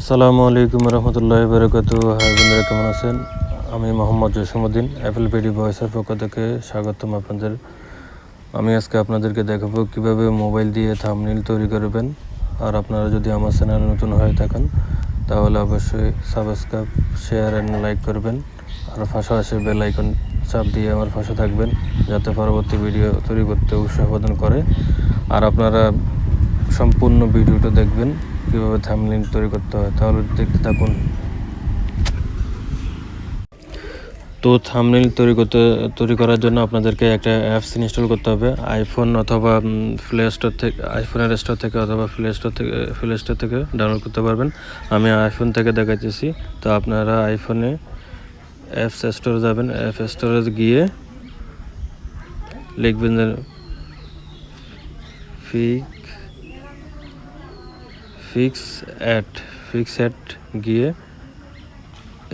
আসসালামু আলাইকুম রহমতুল্লাহি বারাকাতুহু। হাই বন্ধুরা, কেমন আছেন? আমি মোহাম্মদ জসিমউদ্দিন, অ্যাপল ভিডিও ভয়েসের পক্ষ থেকে স্বাগতম আপনাদের। আমি আজকে আপনাদেরকে দেখাবো কিভাবে মোবাইল দিয়ে থাম্বনেইল তৈরি করবেন। আর আপনারা যদি আমার চ্যানেল নতুন হয়ে থাকেন তাহলে অবশ্যই সাবস্ক্রাইব, শেয়ার অ্যান্ড লাইক করবেন। আর পাশাপাশি বেল আইকন চাপ দিয়ে আমার পাশে থাকবেন, যাতে পরবর্তী ভিডিও তৈরি করতে উৎসাহ প্রদান করে। আর আপনারা সম্পূর্ণ ভিডিওটা দেখবেন কীভাবে থাম্বনেইল তৈরি করতে হয়, তাহলে দেখতে থাকুন। তো থাম্বনেইল তৈরি করার জন্য আপনাদেরকে একটা অ্যাপস ইনস্টল করতে হবে। আইফোন অথবা প্লে স্টোর থেকে, আইফোনের স্টোর থেকে অথবা প্লে স্টোর থেকে ডাউনলোড করতে পারবেন। আমি আইফোন থেকে দেখাচ্ছি। তো আপনারা আইফোনে অ্যাপস স্টোরে যাবেন, অ্যাপ স্টোরে গিয়ে লিখবেন যে পিক্সআর্ট গিয়ে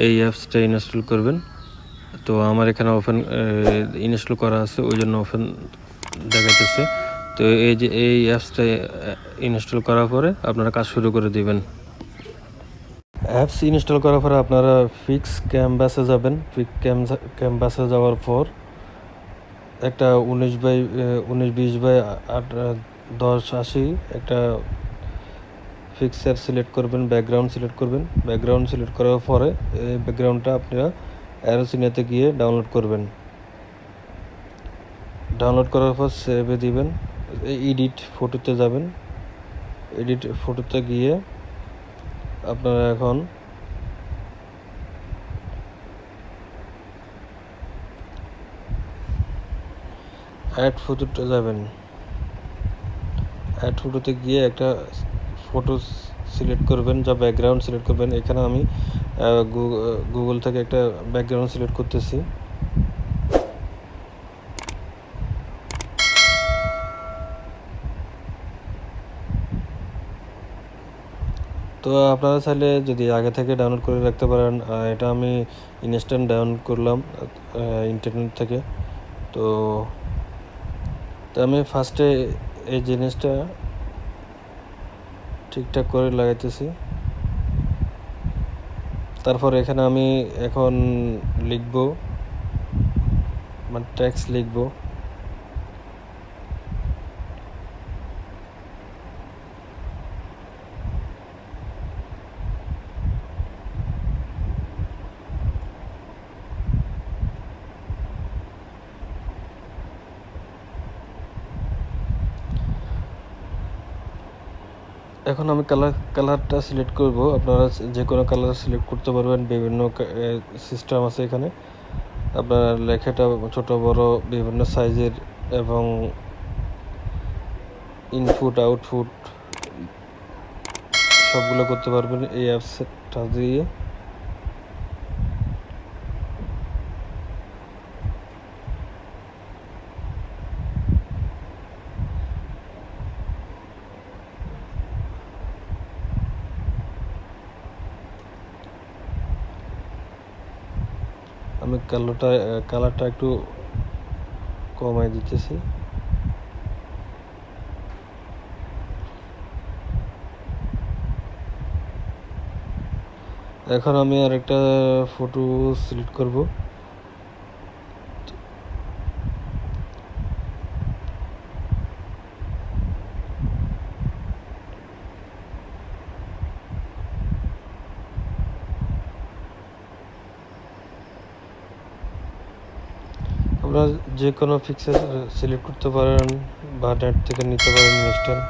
এই অ্যাপসটা ইনস্টল করবেন। তো আমার এখানে ওপেন ইনস্টল করা আছে, ওই জন্য ওপেন দেখাতেছে। তো এই অ্যাপসটা ইনস্টল করার পরে আপনারা কাজ শুরু করে দিবেন। অ্যাপস ইনস্টল করার পরে আপনারা ফিক্স ক্যানভাসে যাবেন। ক্যানভাসে যাওয়ার পর একটা 1920x1080 একটা পিকচার সিলেক্ট করবেন, ব্যাকগ্রাউন্ড সিলেক্ট করবেন। ব্যাকগ্রাউন্ড সিলেক্ট করার পরে এই ব্যাকগ্রাউন্ডটা আপনারা অ্যারো চিহ্নতে গিয়ে ডাউনলোড করবেন। ডাউনলোড করার পর সেভে দিবেন। এডিট ফটোতে যাবেন। এডিট ফটোতে গিয়ে আপনারা এখন অ্যাড ফটোতে যাবেন। অ্যাড ফটোতে গিয়ে একটা ফটো সিলেক্ট করবেন, যা ব্যাকগ্রাউন্ড সিলেক্ট করবেন। এখানে আমি গুগল থেকে একটা ব্যাকগ্রাউন্ড সিলেক্ট করতেছি। তো আপনারা চাইলে যদি আগে থেকে ডাউনলোড করে রাখতে পারেন। এটা আমি ইনস্ট্যান্ট ডাউনলোড করলাম ইন্টারনেট থেকে। তো আমি ফার্স্টে এই জিনিসটা ঠিকঠাক করে লাগাইতেছি। তারপর এখানে আমি এখন লিখব, মানে টেক্সট লিখব। এখন আমি কালারটা সিলেক্ট করব। আপনারা যে কোনো কালার সিলেক্ট করতে পারবেন, বিভিন্ন সিস্টেম আছে এখানে। আপনার লেখাটা ছোট বড় বিভিন্ন সাইজের এবং ইনপুট আউটপুট সবগুলো করতে পারবেন এই অ্যাপসটা দিয়ে। আমি কালারটা একটু কমাই দিতেছি। এখন আমি আর একটা ফটো সিলেক্ট করব। আমরা যে কোনো পিকচার সিলেক্ট করতে পারেন বা নেট থেকে নিতে পারেন ইনস্ট্যান্ট।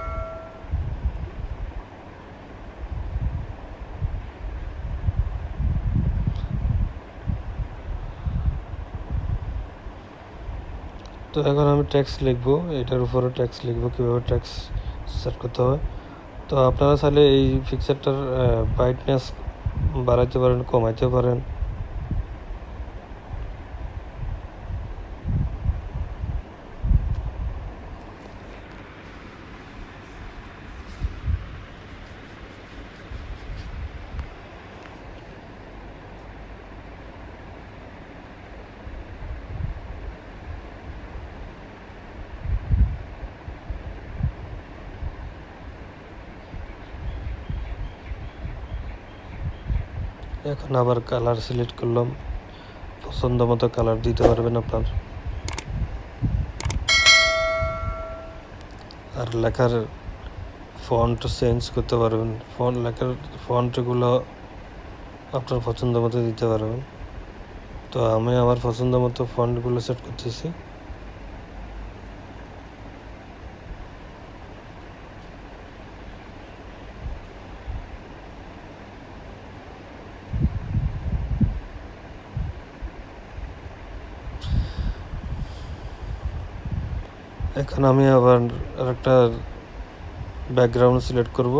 তো এখন আমি টেক্সট লিখব, এটার উপরে টেক্সট লিখব, কীভাবে টেক্সট সেট করতে হয়। তো আপনারা চাইলে এই পিকচারটার ব্রাইটনেস বাড়াইতে পারেন, কমাইতে পারেন। এখন আবার কালার সিলেক্ট করলাম, পছন্দ মতো কালার দিতে পারবেন আপনার। আর লেখার ফন্ট চেঞ্জ করতে পারবেন, লেখার ফন্টগুলো আপনার পছন্দ মতো দিতে পারবেন। তো আমি আমার পছন্দ মতো ফন্টগুলো সেট করতেছি। এখন আমি আবার আরেকটা ব্যাকগ্রাউন্ড সিলেক্ট করব।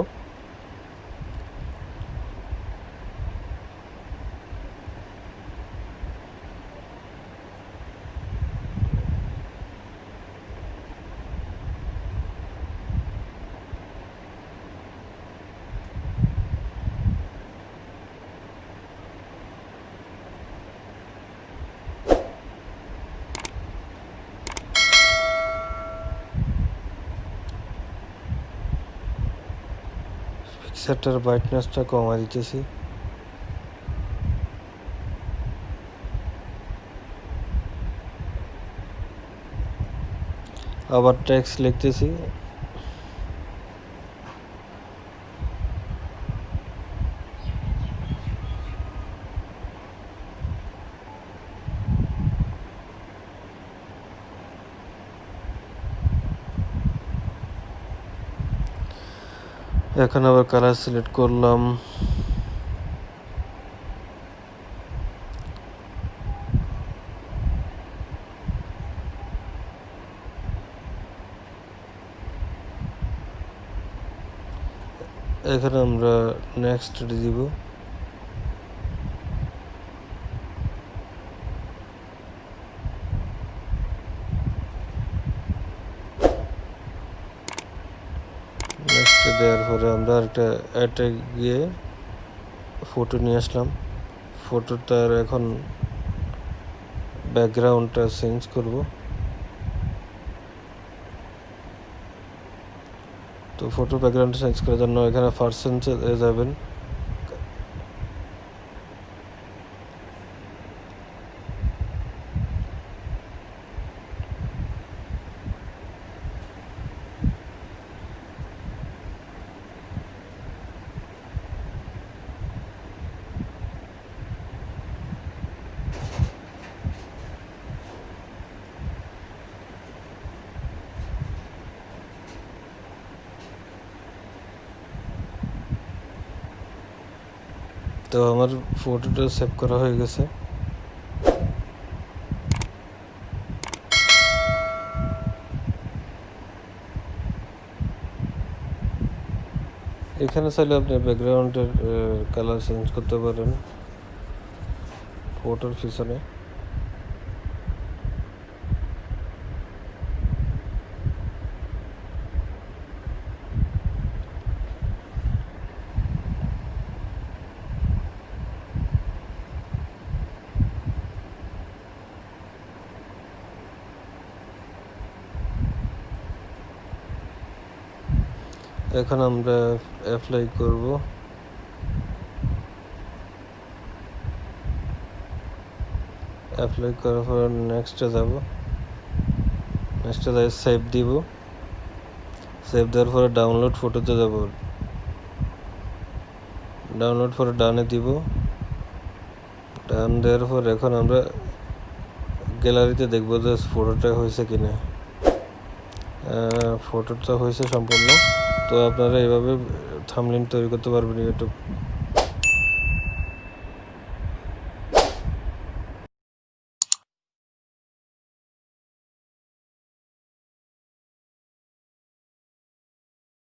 পিকচারটার ব্রাইটনেসটা কমাই দিতেছি। আবার টেক্সট লিখতেছি। এখন আবার কালার সিলেক্ট করলাম। এখানে আমরা নেক্সট দিব। নেক্সট দেওয়ার পরে আমরা একটা অ্যাডে গিয়ে ফটো নিয়ে আসলাম। ফটোটার এখন ব্যাকগ্রাউন্ডটা চেঞ্জ করব। তো ফটো ব্যাকগ্রাউন্ড চেঞ্জ করার জন্য এখানে পার্সেন্টে যাবেন। তো আমার ফটোটা সেভ করা হয়ে গেছে। এখানে চাইলে আপনি ব্যাকগ্রাউন্ডের কালার চেঞ্জ করতে পারেন ফটোর পিছনে। এখন আমরা অ্যাপ্লাই করব। অ্যাপ্লাই করার পর নেক্সটে যাব। নেক্সটে যাই সেভ দিব। সেভ দেওয়ার পরে ডাউনলোড ফটোতে যাব। ডাউনলোড পরে ডানে দিব। ডান দেওয়ার পর এখন আমরা গ্যালারিতে দেখব যে ফটোটা হয়েছে কিনা। ফটোটা হয়েছে সম্পূর্ণ। তো আপনারা এইভাবে থাম্বনেইল তৈরি করতে পারবেন ইউটিউব